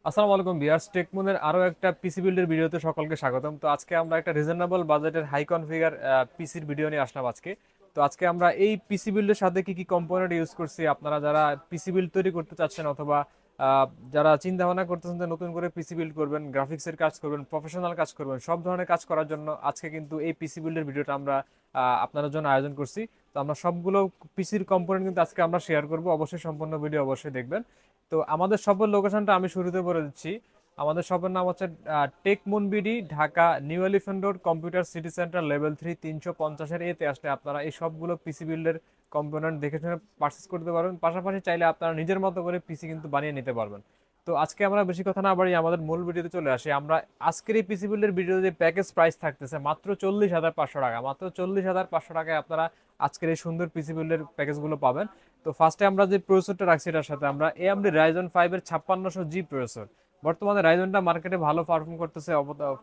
আসসালামু আলাইকুম ভিউয়ার্স, টেকমুনের আরো একটা পিসি বিল্ডের ভিডিওতে সকলকে স্বাগতম। তো আজকে আমরা একটা রিজনেবল বাজেটের হাই কনফিগার পিসির ভিডিও নিয়ে আসলাম আজকে। তো আজকে আমরা এই পিসি বিল্ডের সাথে কি কি কম্পোনেন্ট ইউজ করছি, আপনারা যারা পিসি বিল্ড তৈরি করতে চাচ্ছেন অথবা যারা চিন্তা ভাবনা করতেছেন যে নতুন করে পিসি বিল্ড করবেন, গ্রাফিক্সের কাজ করবেন, প্রফেশনাল কাজ করবেন, সব ধরনের কাজ করার জন্য আজকে কিন্তু এই পিসি বিল্ডের ভিডিওটা আমরা আপনাদের জন্য আয়োজন করছি। তো আমরা সবগুলো পিসির কম্পোনেন্ট কিন্তু আজকে আমরা শেয়ার করব, অবশ্যই সম্পূর্ণ ভিডিও অবশ্যই দেখবেন। তো আমাদের শপের লোকেশনটা আমি শুরুতে বলে দিচ্ছি। আমাদের শপের নাম হচ্ছে Tech Moon BD, Dhaka new elephant road, computer city centre, level 3, 350-এর এতে আসলে আপনারা এই সবগুলো পিসি বিল্ডের কম্পোনেন্ট দেখে শুনে পারচেস করতে পারবেন। পাশাপাশি চাইলে আপনারা নিজের মতো করে পিসি কিন্তু বানিয়ে নিতে পারবেন। তো আজকে আমরা বেশি কথা না বাড়িয়ে আমাদের মূল ভিডিওতে চলে আসি। আমরা আজকের এই পিসি বিল্ডের ভিডিও যে প্যাকেজ প্রাইস থাকতেছে মাত্র 40,500 টাকা, মাত্র 40,500 টাকায় আপনারা আজকের এই সুন্দর পিসি বিল্ডের প্যাকেজগুলো পাবেন। তো ফার্স্টে আমরা যে প্রসেসরটা রাখছি এটার সাথে আমরা AMD Ryzen 5 এর 5600G প্রসেসর। বর্তমানে রাইজনটা মার্কেটে ভালো পারফর্ম করতেছে।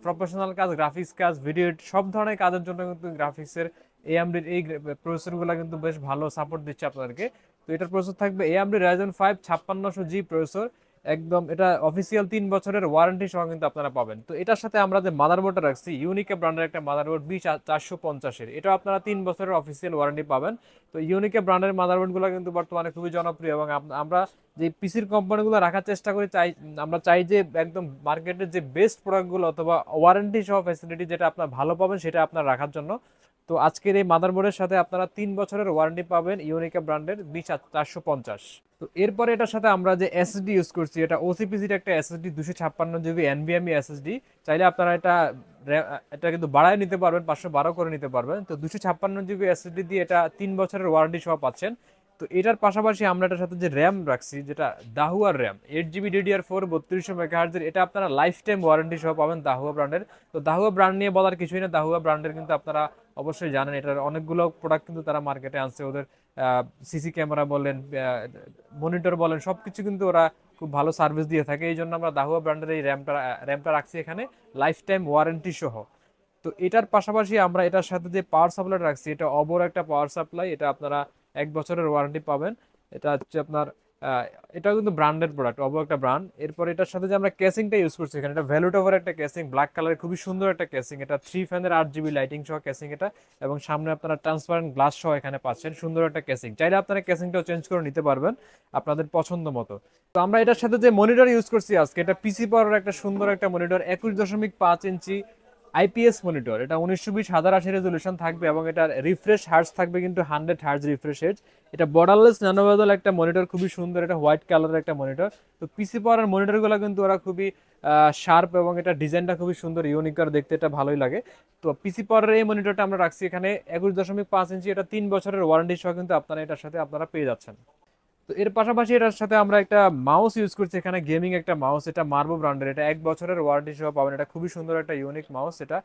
প্রফেশনাল কাজ, গ্রাফিক্স কাজ, ভিডিও সব ধরনের কাজের জন্য কিন্তু গ্রাফিক্সের AMD এই প্রসেসরগুলো কিন্তু বেশ ভালো সাপোর্ট দিচ্ছে আপনাদেরকে। তো এটার প্রসেসর থাকবে AMD Ryzen 5 5600G প্রসেসর। একদম এটা অফিসিয়াল 3 বছরের ওয়ারেন্টি সহ কিন্তু আপনারা পাবেন। তো এটার সাথে আমরা যে মাদারবোর্ডটা রাখছি ইউনিকে ব্র্যান্ডের একটা মাদারবোর্ড B450-এর, এটা আপনারা 3 বছরের অফিসিয়াল ওয়ারেন্টি পাবেন। তো ইউনিকে ব্র্যান্ডের মাদারবোর্ডগুলো কিন্তু বর্তমানে খুবই জনপ্রিয় এবং আমরা যে পিসির কোম্পানিগুলো রাখার চেষ্টা করি, আমরা চাই যে একদম মার্কেটের যে বেস্ট প্রোডাক্টগুলো অথবা ওয়ারেন্টি সহ ফ্যাসিলিটি যেটা আপনার ভালো পাবেন সেটা আপনার রাখার জন্য। তো আজকের এই মাদারবোর্ডের সাথে আপনারা 3 বছরের ওয়ারেন্টি পাবেন ইউনিকা ব্র্যান্ডের B450। তো এরপরে এটার সাথে আমরা যে এসএসডি ইউজ করছি এটা ওসিপিসির একটা এসএসডি 256 জিবি এনভিএমই এসএসডি। চাইলে আপনারা এটা কিন্তু বাড়ায় নিতে পারবেন, 512 করে নিতে পারবেন। তো 256 জিবি এসএসডি দিয়ে এটা 3 বছরের ওয়ারেন্টি সহ পাচ্ছেন। তো এটার পাশাপাশি আমরা এটার সাথে যে র্যাম রাখছি যেটা দাহুয়ার র্যাম 8 জিবি DDR4 3200 মেগাহার্জের, এটা আপনারা লাইফ টাইম ওয়ারেন্টি সহ পাবেন দাহুয়া ব্র্যান্ডের। তো দাহুয়া ব্র্যান্ড নিয়ে বলার কিছুই না, দাহুয়া ব্র্যান্ডের কিন্তু আপনারা অবশ্যই জানেন এটার অনেকগুলো প্রোডাক্ট কিন্তু তারা মার্কেটে আনছে। ওদের সিসি ক্যামেরা বলেন, মনিটর বলেন, সবকিছু কিন্তু ওরা খুব ভালো সার্ভিস দিয়ে থাকে। এই জন্য আমরা দাহুয়া ব্র্যান্ডের এই র্যামটা রাখছি এখানে লাইফ টাইম ওয়ারেন্টি সহ। তো এটার পাশাপাশি আমরা এটার সাথে যে পাওয়ার সাপ্লাই রাখছি এটা অবোর একটা পাওয়ার সাপ্লাই, এটা আপনারা 1 বছরের ওয়ারেন্টি পাবেন। এটা হচ্ছে আপনার এটা কিন্তু ব্র্যান্ডেড প্রোডাক্ট, অবো একটা ব্র্যান্ড। এরপর এটার সাথে যে আমরা কেসিংটা ইউজ করছি এখানে এটা ভ্যালুটোভার একটা কেসিং, ব্ল্যাক কালারের খুবই সুন্দর একটা কেসিং। এটা 3 ফ্যানের 8 জিবি লাইটিং সহ কেসিং এটা, এবং সামনে আপনারা ট্রান্সপারেন্ট গ্লাস সহ এখানে পাচ্ছেন সুন্দর একটা কেসিং। চাইলে আপনারা কেসিংটাও চেঞ্জ করে নিতে পারবেন আপনাদের পছন্দ মতো। তো আমরা এটার সাথে যে মনিটর ইউজ করছি আজকে এটা পিসি পাওয়ার একটা সুন্দর একটা মনিটর 21.5 ইঞ্চি আইপিএস মনিটর। এটা 1920x1080 রেজলিউশন থাকবে এবং এটার রিফ্রেশ হার্টস থাকবে কিন্তু 100 হার্টজ রিফ্রেশ রেট। এটা বর্ডারলেস ন্যানোভেজেল একটা মনিটর, খুবই সুন্দর, এটা হোয়াইট কালারের একটা মনিটর। তো পিসি পাওয়ার মনিটরগুলো কিন্তু ওরা খুবই শার্প এবং এটা ডিজাইনটা খুবই সুন্দর, ইউনিক আর দেখতে এটা ভালোই লাগে। তো পিসি পাওয়ারের এই মনিটরটা আমরা রাখছি এখানে 21.5 ইঞ্চি, এটা 3 বছরের ওয়ারেন্টি সহ কিন্তু আপনারা এটার সাথে আপনারা পেয়ে যাচ্ছেন। তো এর পাশাপাশি এটার সাথে আমরা একটা মাউস ইউজ করছি এখানে, গেমিং একটা মাউস, এটা মার্বো ব্র্যান্ডের, এটা 1 বছরের ওয়ারেন্টি সহ পাবেন। এটা খুবই সুন্দর একটা ইউনিক মাউস, এটা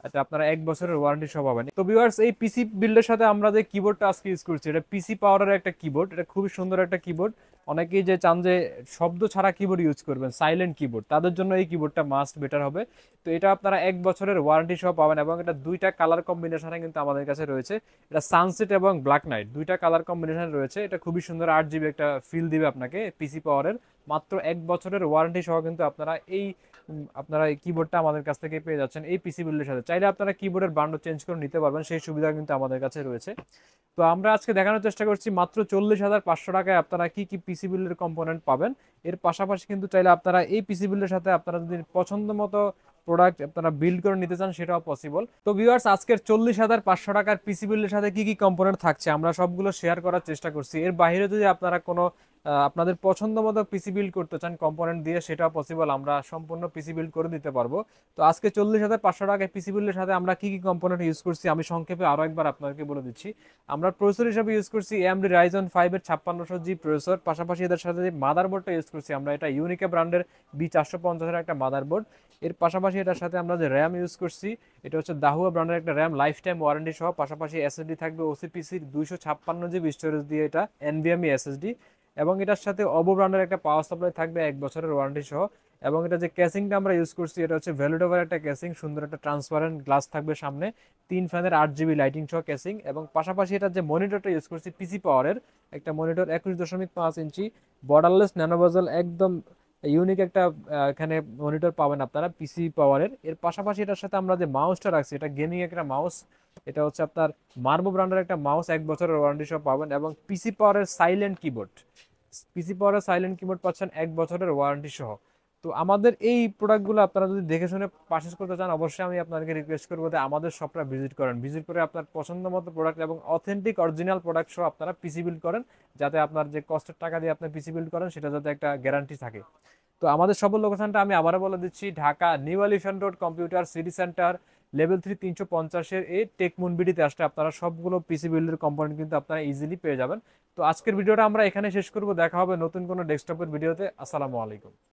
এটা আপনারা 1 বছরের ওয়ারেন্টি সহ পাবেন। তো ভিউয়ার্স, এই পিসি বিল্ডের সাথে আমরা যে কিবোর্ডটা আজকে ইউজ করছি এটা পিসি পাওয়ারের একটা কিবোর্ড, এটা খুবই সুন্দর একটা কিবোর্ড। অনেকেই যে চান যে শব্দ ছাড়া কিবোর্ড ইউজ করবেন, সাইলেন্ট কিবোর্ড, তাদের জন্য এই কিবোর্ডটা মাস্ট বেটার হবে। তো এটা আপনারা 1 বছরের ওয়ারেন্টি সহ পাবেন এবং এটা দুইটা কালার কম্বিনেশনে কিন্তু আমাদের কাছে রয়েছে। এটা সানসেট এবং ব্ল্যাক নাইট দুইটা কালার কম্বিনেশন রয়েছে। এটা খুবই সুন্দর 8 জিবি একটা ফিল দিবে আপনাকে পিসি পাওয়ারের। মাত্র 1 বছরের ওয়ারেন্টি সহ কিন্তু আপনারা এই কিবোর্ডটা আমাদের কাছ থেকে পেয়ে যাচ্ছেন এই পিসি বিল্ডের সাথে। চাইলে আপনারা কিবোর্ডের বান্ডল চেঞ্জ করে নিতে পারবেন, সেই সুবিধা কিন্তু আমাদের কাছে রয়েছে। তো আমরা আজকে দেখানোর চেষ্টা করছি মাত্র 40,500 টাকায় আপনারা কি কি পিসি বিল্ডের কম্পোনেন্ট পাবেন। এর পাশাপাশি কিন্তু চাইলে আপনারা এই পিসি বিল্ডের সাথে আপনারা যদি পছন্দ মতো প্রোডাক্ট আপনারা বিল্ড করে নিতে চান সেটাও পসিবল। তো ভিউয়ার্স, আজকের 40,500 টাকার পিসি বিল্ডের সাথে কি কি কম্পোনেন্ট থাকছে আমরা সবগুলো শেয়ার করার চেষ্টা করছি। এর বাইরে যদি আপনারা কোনো আপনাদের পছন্দ মতো পিসি বিল্ড করতে চান কম্পোনেন্ট দিয়ে সেটাও পসিবল, আমরা সম্পূর্ণ পিসি বিল্ড করে দিতে পারবো। তো আজকে 40,500 টাকায় পিসি বিল্ডের সাথে আমরা কি কি কম্পোনেন্ট ইউজ করছি আমি সংক্ষেপে আরো একবার আপনাদেরকে বলে দিচ্ছি। আমরা প্রসেসর হিসেবে ইউজ করছি AMD Ryzen 5 এর 5600G প্রসেসর। পাশাপাশি এদের সাথে যে মাদারবোর্ডটা ইউজ করছি আমরা এটা ইউনিকে ব্র্যান্ডের B450 এর একটা মাদারবোর্ড। এর পাশাপাশি এটার সাথে আমরা যে র্যাম ইউজ করছি এটা হচ্ছে দাহুয়া ব্র্যান্ডের একটা র্যাম লাইফ টাইম ওয়ারেন্টি সহ। পাশাপাশি এসএসডি থাকবে ওসিপিসির 256 জিবি স্টোরেজ দিয়ে এটা এনভিএমই এসএসডি। এবং এটার সাথে অবো ব্র্যান্ডের একটা পাওয়ার সাপ্লাই থাকবে 1 বছরের ওয়ারেন্টি সহ। এবং এটা যে ক্যাসিংটা আমরা ইউজ করছি এটা হচ্ছে ভ্যালুডোভার একটা ক্যাসিং, সুন্দর একটা ট্রান্সপারেন্ট গ্লাস থাকবে সামনে, 3 ফ্যানের 8 জিবি লাইটিং সহ ক্যাসিং। এবং পাশাপাশি এটা যে মনিটরটা ইউজ করছি পিসি পাওয়ারের একটা মনিটর 21.5 ইঞ্চি বর্ডারলেস ন্যানোভেজেল, একদম ইউনিক একটা এখানে মনিটর পাবেন আপনারা পিসি পাওয়ারের। এর পাশাপাশি এটার সাথে আমরা যে মাউসটা রাখছি, এটা গেমিং একটা মাউস। এটা হচ্ছে আপনার মার্ভো ব্র্যান্ডের একটা মাউস, 1 বছরের ওয়ারেন্টি সহ পাবেন। এবং পিসি পাওয়ারের সাইলেন্ট কিবোর্ড, পিসি পাওয়ারের সাইলেন্ট কিবোর্ড পাচ্ছেন 1 বছরের ওয়ারেন্টি সহ। তো আমাদের এই প্রোডাক্টগুলো আপনারা যদি দেখে শুনে পারচেজ করতে চান, অবশ্যই আমি আপনাদেরকে রিকোয়েস্ট করবো যে আমাদের শপটা ভিজিট করেন, ভিজিট করে আপনার পছন্দ মতো প্রোডাক্ট এবং অথেন্টিক অরিজিনাল প্রোডাক্ট সহ আপনারা পিসি বিল্ড করেন, যাতে আপনার যে কষ্টের টাকা দিয়ে আপনি পিসি বিল্ড করেন সেটা যাতে একটা গ্যারান্টি থাকে। তো আমাদের সফল লোকেশনটা আমি আবারও বলে দিচ্ছি, Dhaka new elephant road, computer city centre, level 3 350-এর এই টেক মুনবিডিতে আসলে আপনারা সবগুলো পিসি বিল্ডের কম্পোনেন্ট কিন্তু আপনারা ইজিলি পেয়ে যাবেন। তো আজকের ভিডিওটা আমরা এখানে শেষ করব, দেখা হবে নতুন কোনো ডেস্কটপের ভিডিওতে। আসসালামু আলাইকুম।